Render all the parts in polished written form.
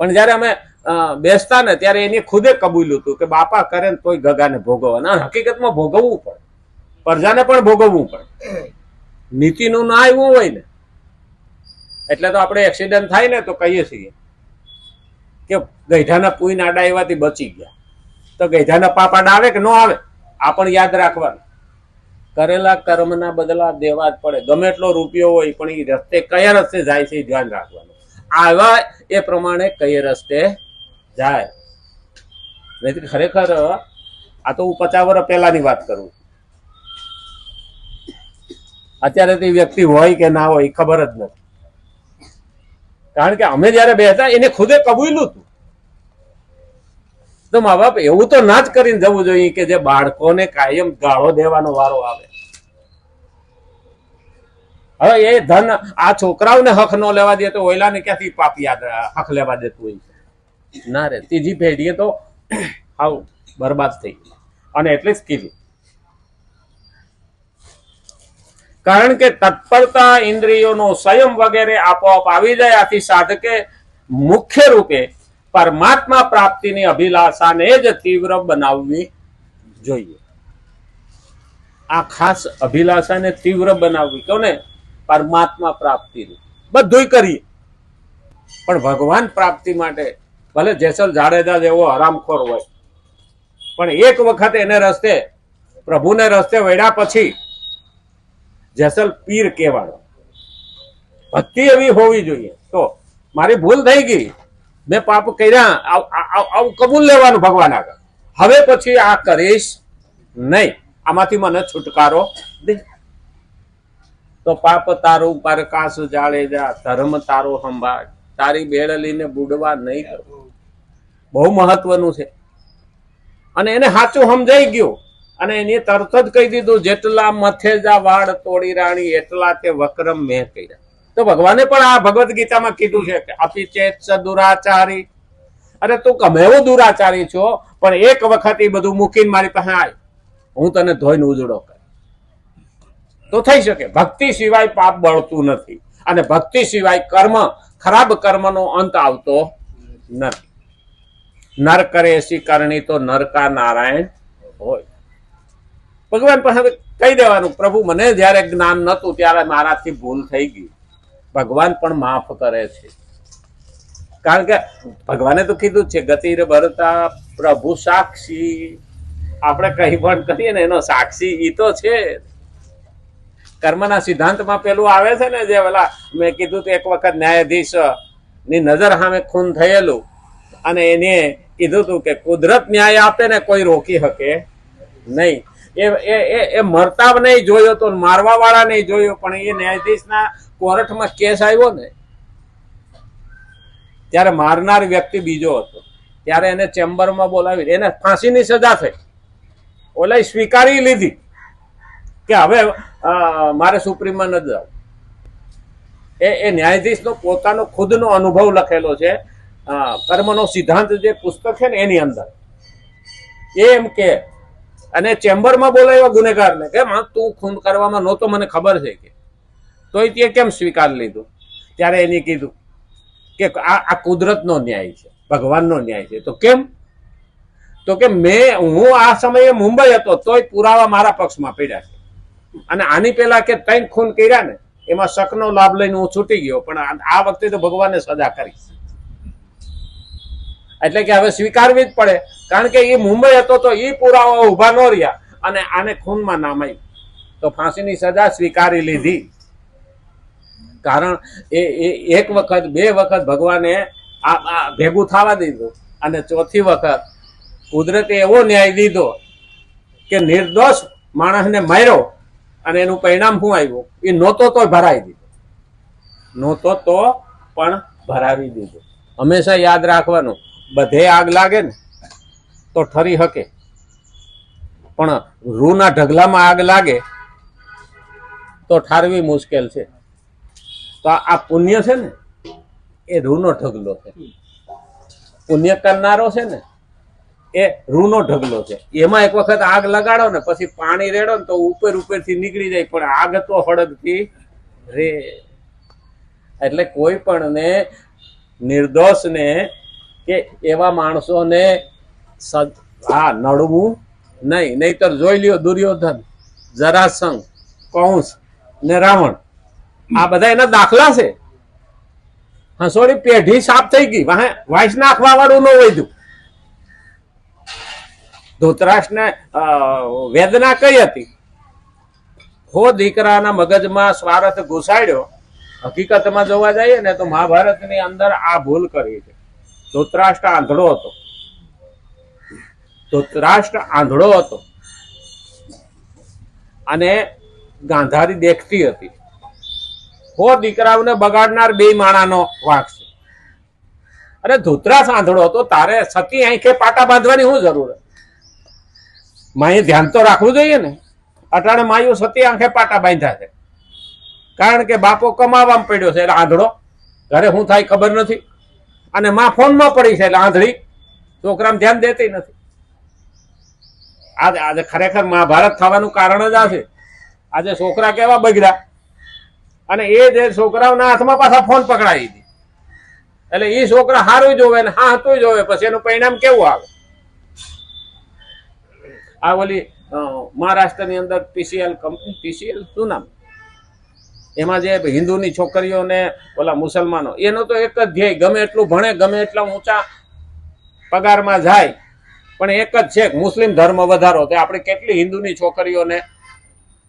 પણ જયારે અમે બેસતા ને ત્યારે એને ખુદે કબૂલ્યું હતું કે બાપા કરે ને તોય ગગાને ભોગવવાના. હકીકતમાં ભોગવવું પડે, પ્રજાને પણ ભોગવવું પડે. નીતિનું ના આવ્યું હોય ને એટલે તો આપણે એક્સિડન્ટ થાય ને તો કહીએ છીએ કે ગઈઢાના પૂઈ આડા એવાથી બચી ગયા. તો ગઈઢાના પાપ આડા આવે કે ન આવે આ પણ યાદ રાખવાનું. કરેલા કર્મના બદલા દેવા જ પડે. ગમે એટલો રૂપિયો હોય પણ એ રસ્તે કયા રસ્તે જાય છે એ ધ્યાન રાખવાનું. આવા એ પ્રમાણે કઈ રસ્તે જાય. નહીં ખરેખર આ તો હું 50 વર્ષ પહેલાની વાત કરું. અત્યારે તે વ્યક્તિ હોય કે ના હોય ખબર જ નથી. કારણ કે અમે જયારે બેસતા એને ખુદે કબૂલ્યું હતું. તો મા બાપ એવું તો ના જ કરીને જવું જોઈએ કે જે બાળકોને કાયમ ગાળો દેવાનો વારો આવે. હવે એ ધન આ છોકરાઓને હક ન લેવા દે તો ઓયલાને ક્યાંથી પાપ યાદ હક લેવા દેતું હોય ના રે. ત્રીજી પેઢીએ તો આવ બરબાદ થઈ. અને એટલે જ કીધું કારણ કે તત્પરતા ઇન્દ્રિયોનો સંયમ વગેરે આપોઆપ આવી જાય. આથી સાધકે મુખ્ય રૂપે પરમાત્મા પ્રાપ્તિની અભિલાષાને જ તીવ્ર બનાવવી જોઈએ. આ ખાસ અભિલાષાને તીવ્ર બનાવવી કોને? પરમાત્મા પ્રાપ્તિની. બધુંય કરીએ પણ ભગવાન પ્રાપ્તિ માટે ભલે જેસલ જાડેજા જેવો હરામખોર હોય પણ એક વખત એને રસ્તે પ્રભુને રસ્તે વળ્યા પછી જેસલ પીર કહેવાનો. ભક્તિ એવી હોવી જોઈએ. તો મારી ભૂલ થઈ ગઈ, મેં પાપ કર્યા, આવું કબૂલ લેવાનું ભગવાન આગળ. હવે પછી આ કરીશ નહીં, આમાંથી મને છુટકારો દે. તો પાપ તારું પરકાશ જાડેજા, ધર્મ તારો સંભાળ, તારી બેડલીને બુડવા નહીં કરવું. બહુ મહત્વનું છે. અને એને સાચું સમજાઈ ગયું અને એને તરત જ કહી દીધું જેટલા મથેજા વાળ તોડી રાણી એટલા તે વક્રમ મેં કર્યા. તો ભગવાને પણ આ ભગવદ્ ગીતામાં કીધું છે કે અપિચેત દુરાચારી. અરે તું ગમે એવો દુરાચારી છો પણ એક વખત એ બધું મૂકીને મારી પાસે આય, હું તને ધોઈને ઉજળો કર તો થઈ શકે. ભક્તિ સિવાય પાપ બળતું નથી અને ભક્તિ સિવાય કર્મ ખરાબ કર્મનો અંત આવતો નથી. નર કરે એસી કરણી તો નરકા નારાયણ હોય. ભગવાન પણ હવે કહી દેવાનું પ્રભુ મને જયારે જ્ઞાન નતું ત્યારે મારાથી ભૂલ થઈ ગઈ. ભગવાન પણ માફ કરે છે. કારણ કે ભગવાને તો કીધું છે ગતિર ભરતા પ્રભુ સાક્ષી. આપણે કઈ પણ કરીએ ને એનો સાક્ષી ઈ તો છે. કર્મના સિદ્ધાંતમાં પેલું આવે છે ને જે પેલા મેં કીધું તો એક વખત ન્યાયાધીશ ની નજર સામે ખૂન થયેલું અને એને કીધું હતું કે કુદરત ન્યાય આપે ને કોઈ રોકી શકે નહીં. એ મરતા નહીં જોયો તો મારવા વાળા નહીં જોયો પણ એ ન્યાયાધીશના કોર્ટમાં કેસ આવ્યો ને ત્યારે મારનાર વ્યક્તિ બીજો હતો. ત્યારે એને ચેમ્બરમાં બોલાવી એને ફાંસીની સજા થઈ. ઓલા સ્વીકારી લીધી કે હવે મારે સુપ્રીમમાં ન જાવ. એ ન્યાયાધીશનો પોતાનો ખુદનો અનુભવ લખેલો છે કર્મનો સિદ્ધાંત જે પુસ્તક છે ને એની અંદર. એમ કે અને ચેમ્બરમાં બોલાવ્યો ગુનેગારને કે તું ખૂન કરવામાં નહોતો મને ખબર છે કે તોય તે કેમ સ્વીકાર લીધું. ત્યારે એને કીધું કે આ કુદરતનો ન્યાય છે, ભગવાનનો ન્યાય છે. તો કેમ? તો કે હું આ સમયે મુંબઈ હતો તોય પુરાવા મારા પક્ષમાં પડ્યા છે અને આની પેલા કે 3 ખૂન કર્યા ને એમાં શકનો લાભ લઈને હું છૂટી ગયો પણ આ વખતે તો ભગવાને સજા કરી. એટલે કે હવે સ્વીકારવી જ પડે કારણ કે એ મુંબઈ હતો તો એ પુરાવા ઉભા ન રહ્યા અને આને ખૂનમાં નામ આવ્યું તો ફાંસીની સજા સ્વીકારી લીધી. કારણ એ એક વખત 2 વખત ભગવાને આ ભેગું થવા દીધું અને ચોથી વખત કુદરતે એવો ન્યાય દીધો કે નિર્દોષ માણસને માર્યો અને એનું પરિણામ શું આવ્યું? એ નહોતો તો ભરાઈ દીધો, નહોતો તો પણ ભરાવી દીધો. હંમેશા યાદ રાખવાનું બધે આગ લાગે ને તો ઠરી શકે પણ રૂના ઢગલામાં આગ લાગે તો ઠારવી મુશ્કેલ છે. તો આ પુણ્ય છે ને એ રૂનો ઢગલો છે. પુણ્ય કરનારો છે ને એ રૂનો ઢગલો છે. એમાં એક વખત આગ લગાડો ને પછી પાણી રેડો ને તો ઉપરથી નીકળી જાય પણ આગ તો હળગતી રે. એટલે કોઈ પણ ને નિર્દોષ ને કે એવા માણસોને હા નડવું નહીં, નહીતર જોઈ લ્યો દુર્યોધન, જરાસંઘ, કૌંસ ને રાવણ, આ બધા એના દાખલા છે. હસોડી પેઢી સાફ થઈ ગઈ, વાંસ નાખવા વાળું ન વધ્યું. ધૃતરાષ્ટ્રને વેદના કઈ હતી? હો દીકરાના મગજમાં સ્વાર્થ ઘુસાડ્યો. હકીકતમાં જોવા જઈએ ને તો મહાભારતની અંદર આ ભૂલ કરી છે. ધૃતરાષ્ટ્ર આંધળો હતો. ધૃતરાષ્ટ્ર આંધળો હતો અને ગાંધારી દેખતી હતી. હો દીકરાઓને બગાડનાર બે માણાનો વાંક છે. અરે ધૃતરાષ્ટ્ર આંધળો હતો, તારે સતી આંખે પાટા બાંધવાની શું જરૂર? માએ ધ્યાન તો રાખવું જોઈએ ને. અટાણે માયું સતી આંખે પાટા બાંધ્યા છે કારણ કે બાપો કમાવામાં પડ્યો છે એટલે આંધળો, ઘરે શું થાય ખબર નથી, અને માં ફોનમાં પડી છે એટલે આંધળી, છોકરામાં ધ્યાન દેતી નથી. આજે ખરેખર મહાભારત થવાનું કારણ જ આ છે. આજે છોકરા કેવા બગડ્યા, અને એ જે છોકરાઓના હાથમાં પાછા ફોન પકડાવી દી એટલે એ છોકરા હારું જોવે ને હા હતું જોવે, પછી એનું પરિણામ કેવું આવે? આ ઓલી મહારાષ્ટ્રની અંદર પીસીએલ કંપની, પીસીએલ શું નામ, એમાં જે હિન્દુની છોકરીઓને ઓલા મુસલમાનો, એનો તો એક જ ધ્યેય, ગમે એટલું ભણે, ગમે એટલા ઊંચા પગારમાં જાય, પણ એક જ છે મુસ્લિમ ધર્મ વધારો. તો આપણે કેટલી હિન્દુની છોકરીઓને,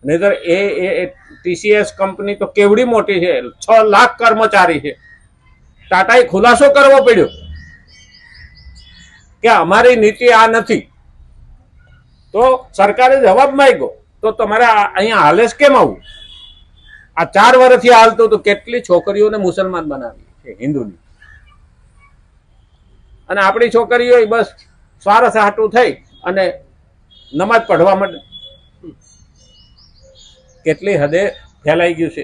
નહીતર એ ટીસીએસ કંપની તો કેવડી મોટી છે, 6 લાખ કર્મચારી છે. ટાટાએ ખુલાસો કરવો પડ્યો કે અમારી નીતિ આ નથી. તો સરકારે જવાબ માંગ્યો, તો તમારે અહીંયા હાલે કેમ આવું? આ 4 વર્ષથી હાલતું તો કેટલી છોકરીઓને મુસલમાન બનાવી છે હિન્દુની, અને આપણી છોકરીઓ બસ સ્વાર્થ હાટું થઈ અને નમાજ પઢવા માટે કેટલી હદે ફેલાઈ ગયું છે.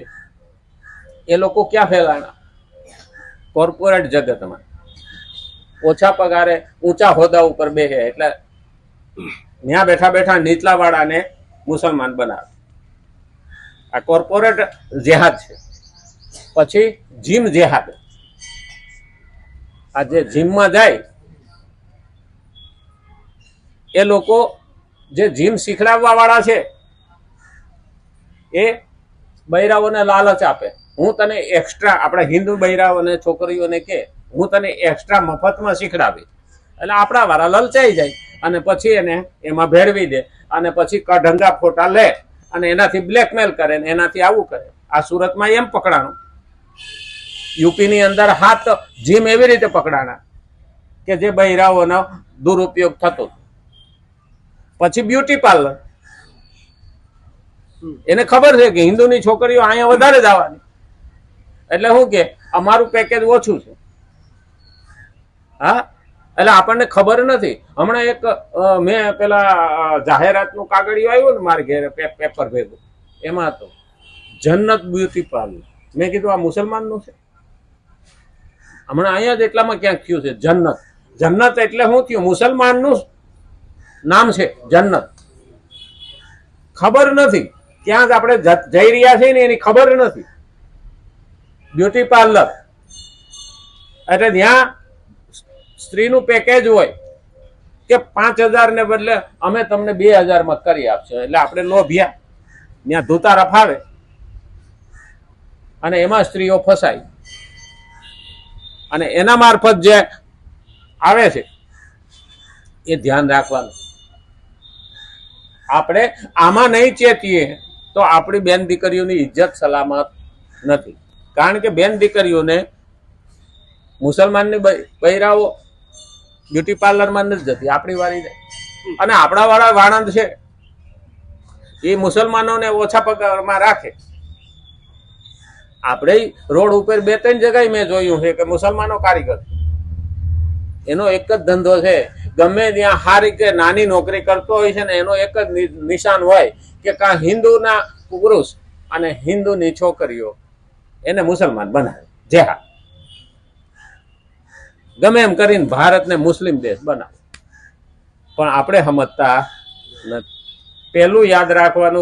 એ લોકો ક્યાં ફેલાણા? કોર્પોરેટ જગતમાં ઓછા પગારે ઊંચા હોદ્દા ઉપર બેસે એટલે ત્યાં બેઠા બેઠા નીચલા વાળાને મુસલમાન બનાવે. આ કોર્પોરેટ જેહાદ છે. પછી જીમ જેહાદ. આ જે જીમમાં જાય એ લોકો જે જીમ શીખડાવવા વાળા છે એ બૈરાઓને લાલચ આપે, હું તને એક્સ્ટ્રા, આપણા હિન્દુ બૈરાઓને છોકરીઓને કે હું તને એક્સ્ટ્રા મફતમાં શીખડાવી, એટલે આપણા વાળા લલચાઈ જાય અને પછી એને એમાં ભેળવી દે અને પછી કઢંગા ફોટા લે અને એનાથી બ્લેકમેલ કરે ને એનાથી આવું કરે. આ સુરતમાં એમ પકડાણું, યુપીની અંદર 7 જીમ એવી રીતે પકડાણા કે જે બૈરાઓનો દુરુપયોગ થતો. પછી બ્યુટી પાર્લર, એને ખબર છે કે હિન્દુની છોકરીઓ અહીંયા વધારે જ આવવાની, એટલે શું કે અમારું પેકેજ ઓછું છે. હા, એટલે આપણને ખબર નથી. હમણાં એક મેં પેલા જાહેરાતનું કાગળિયું આવ્યું ને મારે ઘેર પેપર ભેગું, એમાં હતો જન્નત બ્યુટી પાર્લર. મેં કીધું આ મુસલમાનનું છે? હમણાં અહીંયા જ એટલામાં ક્યાંક થયું છે જન્નત. જન્નત એટલે શું થયું? મુસલમાનનું નામ છે જન્નત. ખબર નથી, ત્યાં જ આપણે જઈ રહ્યા છીએ ને એની ખબર નથી. બ્યુટી પાર્લર એટલે ત્યાં સ્ત્રીનું પેકેજ હોય કે 5000 ને બદલે અમે તમને 2000 માં કરી આપશો. એટલે આપણે લોભ્યા, ત્યાં ધુતારા ફાવે અને એમાં સ્ત્રીઓ ફસાય, અને એના મારફત જે આવે છે એ ધ્યાન રાખવાનું. આપણે આમાં નહીં ચેતીએ તો આપણી બેન દીકરીઓની ઇજ્જત સલામત નથી. કારણ કે બેન દીકરીઓને મુસલમાનની બૈરાઓ બ્યુટી પાર્લરમાં નથી જતી, આપણી વાળી જાય. અને આપણા વાળા વાણંદ છે એ મુસલમાનોને ઓછા પગારમાં રાખે. આપણે રોડ ઉપર 2-3 જગ્યાએ મેં જોયું છે કે મુસલમાનો કારીગર, એનો એક જ ધંધો છે, ગમે ત્યાં સારી કે નાની નોકરી કરતો હોય છે ને એનો એક જ નિશાન હોય કે કાં હિન્દુના પુરુષ અને હિન્દુની છોકરીઓ એને મુસલમાન બનાવે. જે હા, ગમે એમ કરીને ભારતને મુસ્લિમ દેશ બનાવે. પણ આપણે સમજતા નથી. પેલું યાદ રાખવાનું